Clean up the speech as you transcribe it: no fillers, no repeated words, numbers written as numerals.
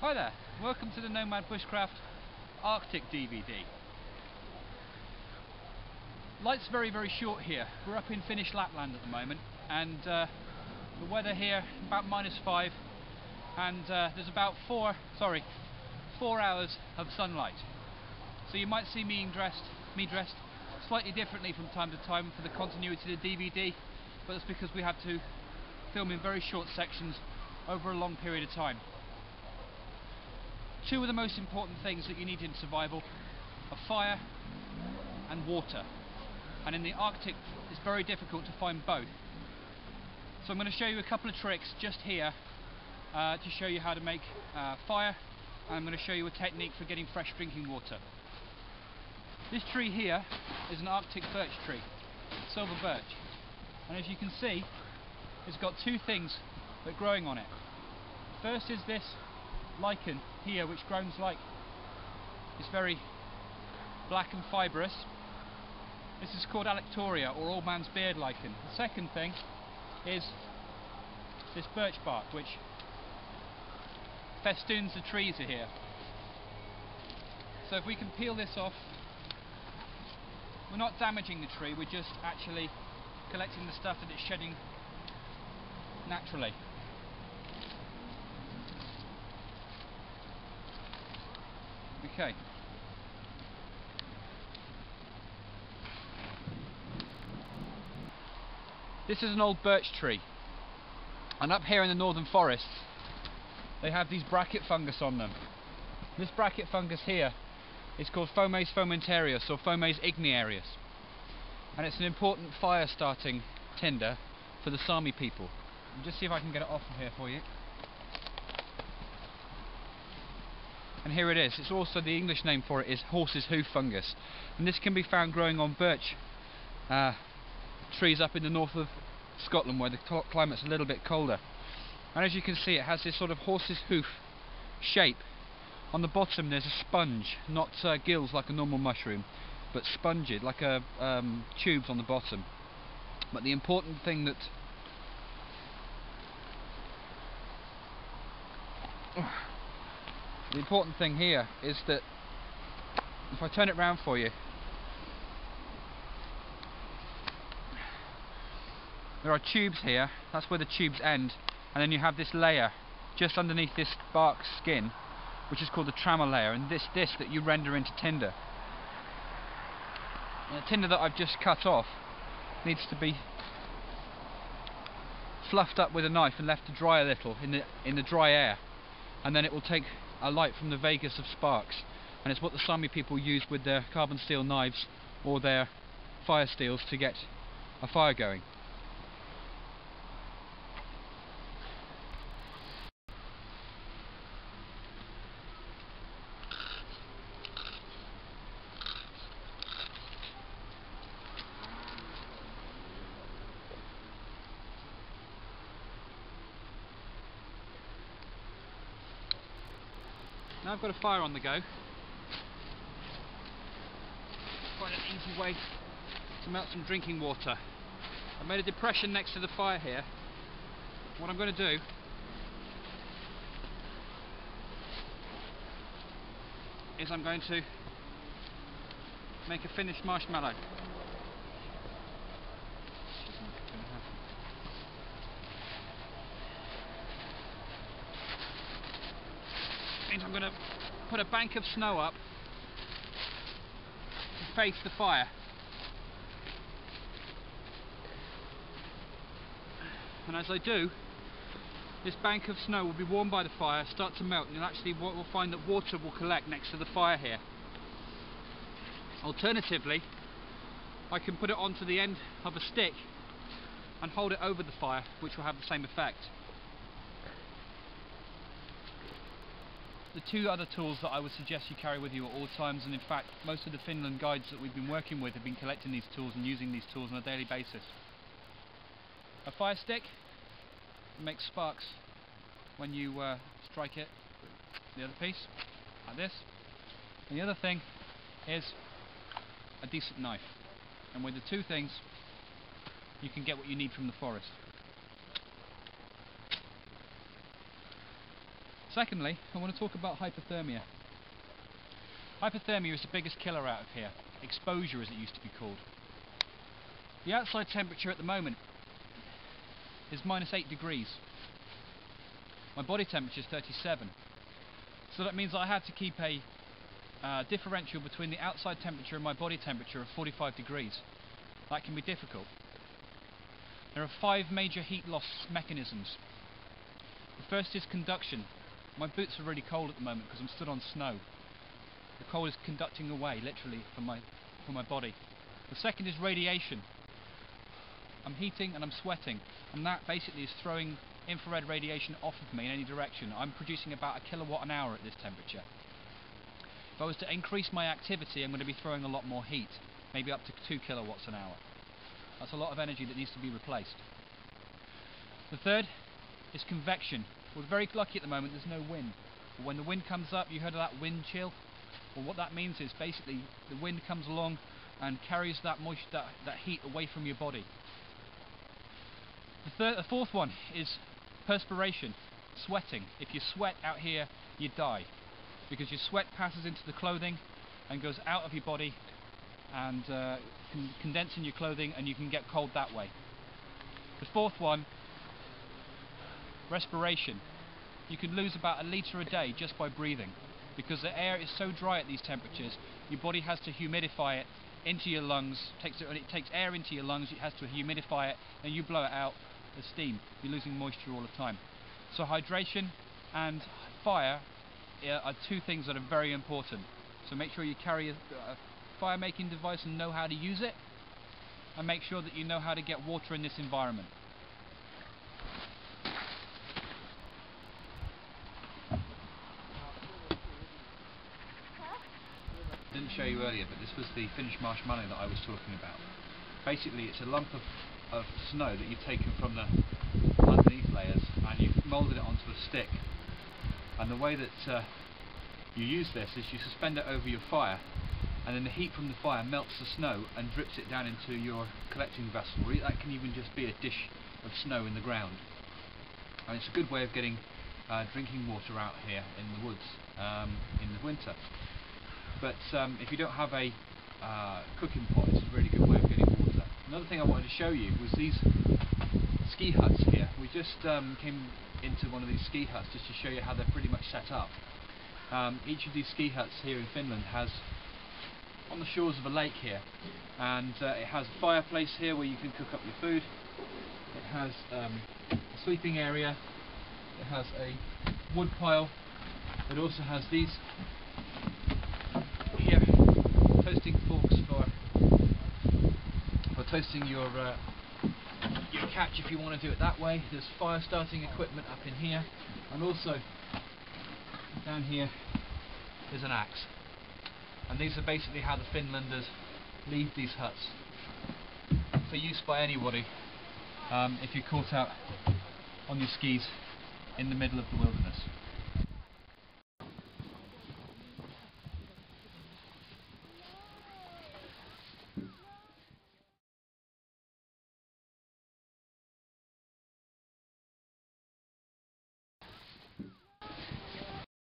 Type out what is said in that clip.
Hi there, welcome to the Nomad Bushcraft Arctic DVD. Light's very short here. We're up in Finnish Lapland at the moment, and the weather here about -5, and there's about 4 hours of sunlight. So you might see me dressed slightly differently from time to time for the continuity of the DVD, but that's because we have to film in very short sections over a long period of time. Two of the most important things that you need in survival are fire and water, and in the Arctic it's very difficult to find both. So I'm going to show you a couple of tricks just here to show you how to make fire, and I'm going to show you a technique for getting fresh drinking water. This tree here is an Arctic birch tree, silver birch, and as you can see it's got two things that are growing on it. First is this lichen here, which grows like it's very black and fibrous. This is called Alectoria, or old man's beard lichen. The second thing is this birch bark, which festoons the trees here. So if we can peel this off, we're not damaging the tree, we're just actually collecting the stuff that it's shedding naturally. Okay. This is an old birch tree, and up here in the northern forests they have these bracket fungus on them. This bracket fungus here is called Fomes fomentarius or Fomes igniarius, and it's an important fire starting tinder for the Sami people. I'll just see if I can get it off of here for you. And here it is. It's also, the English name for it is horse's hoof fungus, and this can be found growing on birch trees up in the north of Scotland, where the climate's a little bit colder. And as you can see, it has this sort of horse's hoof shape. On the bottom there's a sponge, not gills like a normal mushroom, but sponged like tubes on the bottom. But the important thing that here is that if I turn it round for you, there are tubes here, that's where the tubes end, and then you have this layer just underneath this bark skin, which is called the trama layer, and this that you render into tinder. And the tinder that I've just cut off needs to be fluffed up with a knife and left to dry a little in the dry air, and then it will take a light from the vagus of sparks, and it's what the Sami people use with their carbon steel knives or their fire steels to get a fire going. Now I've got a fire on the go. Find an easy way to melt some drinking water. I've made a depression next to the fire here. What I'm going to do is I'm going to make a finished marshmallow. Means I'm going to put a bank of snow up to face the fire. And as I do, this bank of snow will be warmed by the fire, start to melt, and you'll actually find that water will collect next to the fire here. Alternatively, I can put it onto the end of a stick and hold it over the fire, which will have the same effect. The two other tools that I would suggest you carry with you at all times, and in fact most of the Finland guides that we've been working with have been collecting these tools and using these tools on a daily basis. A fire stick makes sparks when you strike it, the other piece, like this. And the other thing is a decent knife, and with the two things you can get what you need from the forest. Secondly, I want to talk about hypothermia. Hypothermia is the biggest killer out of here. Exposure, as it used to be called. The outside temperature at the moment is -8 degrees. My body temperature is 37. So that means I had to keep a differential between the outside temperature and my body temperature of 45 degrees. That can be difficult. There are 5 major heat loss mechanisms. The first is conduction. My boots are really cold at the moment because I'm stood on snow. The cold is conducting away, literally, from my body. The second is radiation. I'm heating and I'm sweating, and that basically is throwing infrared radiation off of me in any direction. I'm producing about 1 kilowatt an hour at this temperature. If I was to increase my activity, I'm going to be throwing a lot more heat, maybe up to 2 kilowatts an hour. That's a lot of energy that needs to be replaced. The third is convection. We're very lucky at the moment, there's no wind. But when the wind comes up, you heard of that wind chill? Well, what that means is basically the wind comes along and carries that moisture, that heat away from your body. The fourth one is perspiration, sweating. If you sweat out here, you die, because your sweat passes into the clothing and goes out of your body and can condense in your clothing, and you can get cold that way. The fourth one, respiration. You can lose about 1 litre a day just by breathing, because the air is so dry at these temperatures. Your body has to humidify it into your lungs. It takes air into your lungs, it has to humidify it, and you blow it out as steam. You're losing moisture all the time. So hydration and fire are 2 things that are very important. So make sure you carry a fire making device and know how to use it, and make sure that you know how to get water in this environment. I didn't show you earlier, but this was the finished marshmallow that I was talking about. Basically, it's a lump of snow that you've taken from the underneath layers and you've moulded it onto a stick. And the way that you use this is you suspend it over your fire, and then the heat from the fire melts the snow and drips it down into your collecting vessel. That can even just be a dish of snow in the ground. And it's a good way of getting drinking water out here in the woods in the winter. But if you don't have a cooking pot, it's a really good way of getting water. Another thing I wanted to show you was these ski huts here. We just came into one of these ski huts just to show you how they're pretty much set up. Each of these ski huts here in Finland has, on the shores of a lake here, and it has a fireplace here where you can cook up your food. It has a sleeping area. It has a wood pile. It also has these here, toasting forks for toasting your catch if you want to do it that way. There's fire starting equipment up in here, and also down here is an axe. And these are basically how the Finlanders leave these huts for use by anybody if you're caught out on your skis in the middle of the wilderness.